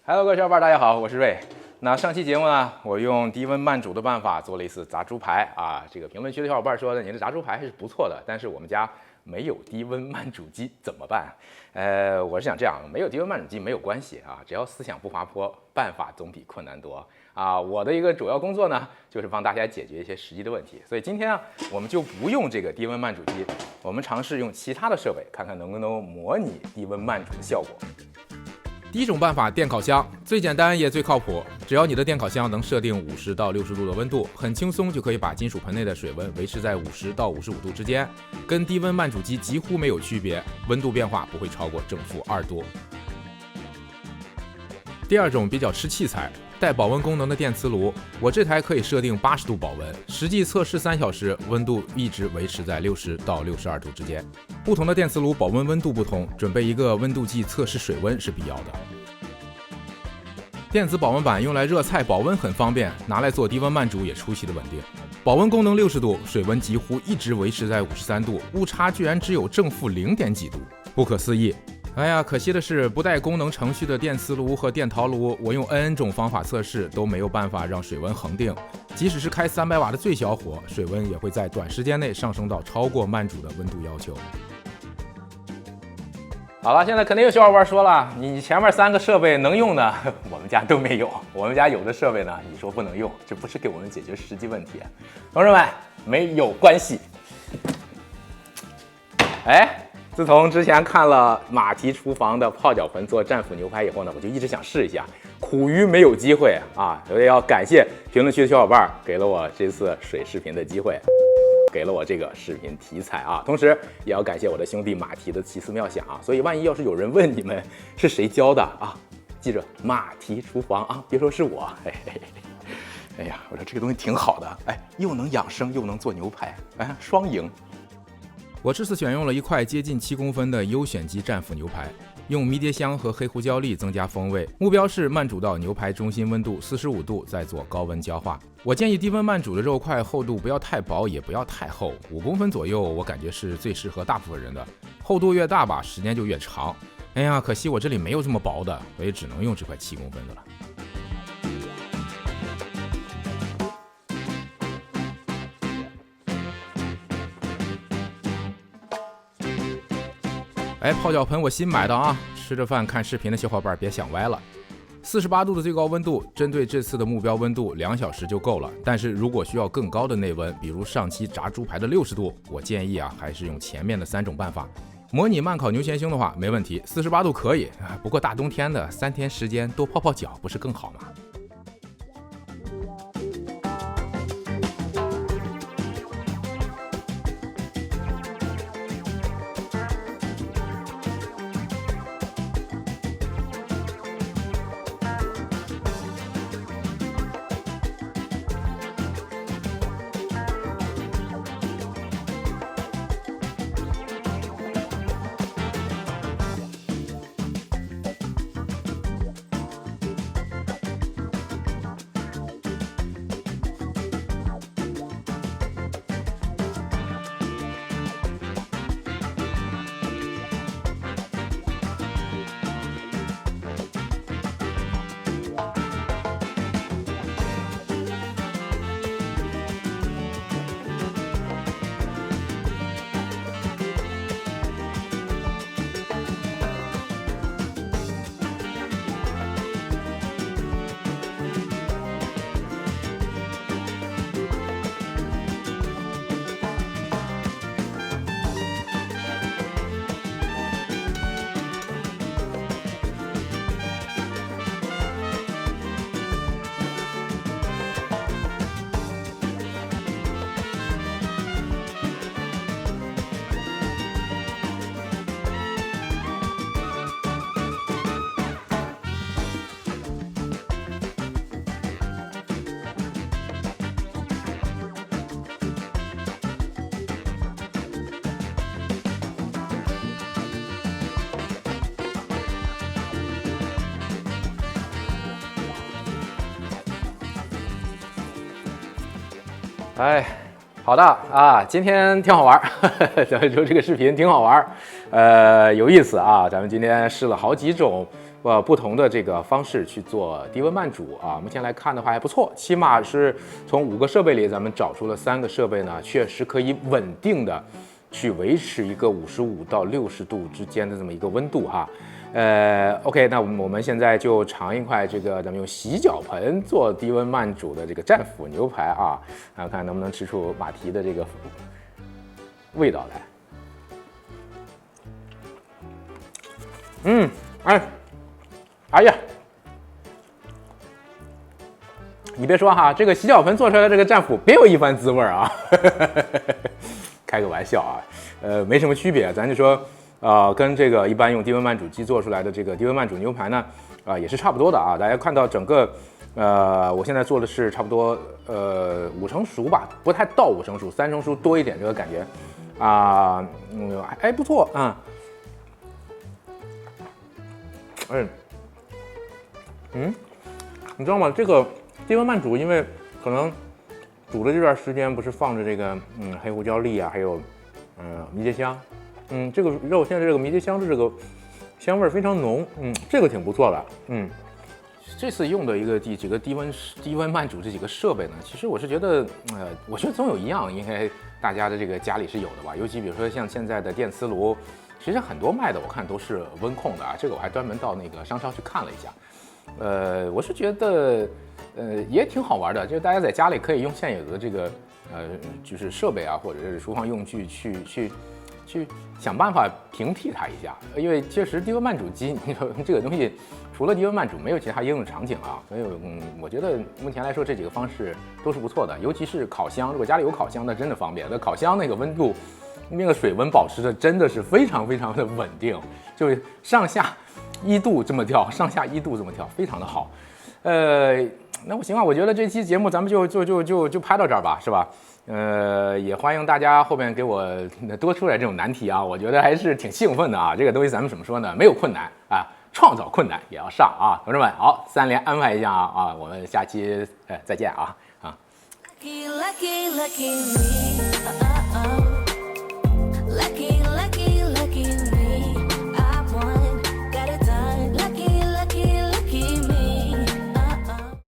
Hello， 各位小伙伴，大家好，我是瑞。那上期节目呢，我用低温慢煮的办法做了一次炸猪排啊。这个评论区的小伙伴说，你的炸猪排是不错的，但是我们家没有低温慢煮机，怎么办？我是想这样，没有低温慢煮机没有关系啊，只要思想不滑坡，办法总比困难多啊。我的一个主要工作呢，就是帮大家解决一些实际的问题。所以今天啊，我们就不用这个低温慢煮机，我们尝试用其他的设备，看看能不能模拟低温慢煮的效果。第一种办法，电烤箱，最简单也最靠谱。只要你的电烤箱能设定50到60度的温度，很轻松就可以把金属盆内的水温维持在50到55度之间，跟低温慢煮机几乎没有区别，温度变化不会超过正负2度。第二种比较吃器材，带保温功能的电磁炉，我这台可以设定80度保温，实际测试3小时，温度一直维持在60到62度之间。不同的电磁炉保温温度不同，准备一个温度计测试水温是必要的。电子保温板用来热菜保温很方便，拿来做低温慢煮也出奇的稳定。保温功能60度，水温几乎一直维持在53度，误差居然只有正负0点几度，不可思议。哎呀，可惜的是，不带功能程序的电磁炉和电陶炉，我用 N 种方法测试都没有办法让水温恒定。即使是开300瓦的最小火，水温也会在短时间内上升到超过慢煮的温度要求。好了，现在肯定有小伙伴说了，你前面3个设备能用的，我们家都没有。我们家有的设备呢，你说不能用，这不是给我们解决实际问题。同志们，没有关系。自从之前看了马蹄厨房的泡脚盆做战斧牛排以后呢，我就一直想试一下，苦于没有机会啊！所以要感谢评论区的小伙伴给了我这次水视频的机会，给了我这个视频题材啊。同时也要感谢我的兄弟马蹄的奇思妙想啊。所以万一要是有人问你们是谁教的啊，记着马蹄厨房啊，别说是我。嘿嘿嘿。哎呀，我说这个东西挺好的，又能养生又能做牛排，双赢。我这次选用了一块接近7公分的优选级战斧牛排，用迷迭香和黑胡椒粒增加风味，目标是慢煮到牛排中心温度45度，再做高温焦化。我建议低温慢煮的肉块厚度不要太薄，也不要太厚，5公分左右，我感觉是最适合大部分人的。厚度越大吧，时间就越长。哎呀，可惜我这里没有这么薄的，我也只能用这块7公分的了。泡脚盆我新买的啊，吃着饭看视频的小伙伴别想歪了。48度的最高温度，针对这次的目标温度2小时就够了。但是如果需要更高的内温，比如上期炸猪排的60度，我建议还是用前面的3种办法。模拟慢烤牛前胸的话没问题，48度可以，不过大冬天的3天时间多泡泡脚不是更好吗？好的啊，今天挺好玩儿，就这个视频挺好玩儿，有意思啊。咱们今天试了好几种不同的这个方式去做低温慢煮啊。目前来看的话还不错，起码是从5个设备里咱们找出了3个设备呢，确实可以稳定的去维持一个55到60度之间的这么一个温度哈。OK， 那我们现在就尝一块这个咱们用洗脚盆做低温慢煮的这个战斧牛排啊，看能不能吃出马蹄的这个味道来。哎呀，你别说哈，这个洗脚盆做出来的这个战斧别有一番滋味啊，开个玩笑啊，没什么区别，咱就说。跟这个一般用低温慢煮机做出来的这个低温慢煮牛排呢，也是差不多的啊。大家看到整个，我现在做的是差不多5成熟吧，不太到5成熟，3成熟多一点这个感觉啊，还不错啊。你知道吗？这个低温慢煮，因为可能煮的这段时间不是放着这个黑胡椒粒啊，还有迷迭香。这个肉现在这个迷迭香的这个香味非常浓，这个挺不错的，这次用的几个低温慢煮这几个设备呢，其实我是觉得，我觉得总有一样应该大家的这个家里是有的吧，尤其比如说像现在的电磁炉，其实很多卖的我看都是温控的啊，这个我还专门到那个商超去看了一下，我是觉得，也挺好玩的，就是大家在家里可以用现有的这个就是设备啊，或者是厨房用具去想办法平替它一下，因为确实低温慢煮机这个东西除了低温慢煮没有其他应用场景啊，所以我觉得目前来说这几个方式都是不错的，尤其是烤箱，如果家里有烤箱那真的方便，那烤箱那个温度那个水温保持的真的是非常非常的稳定，就是上下1度这么跳，上下1度这么跳，非常的好。那我行啊，我觉得这期节目咱们就拍到这儿吧，是吧？也欢迎大家后面给我多出来这种难题啊，我觉得还是挺兴奋的啊。这个东西咱们怎么说呢？没有困难啊，创造困难也要上啊，同志们，好，3连安排一下啊，我们下期再见啊。Lucky, lucky, lucky me.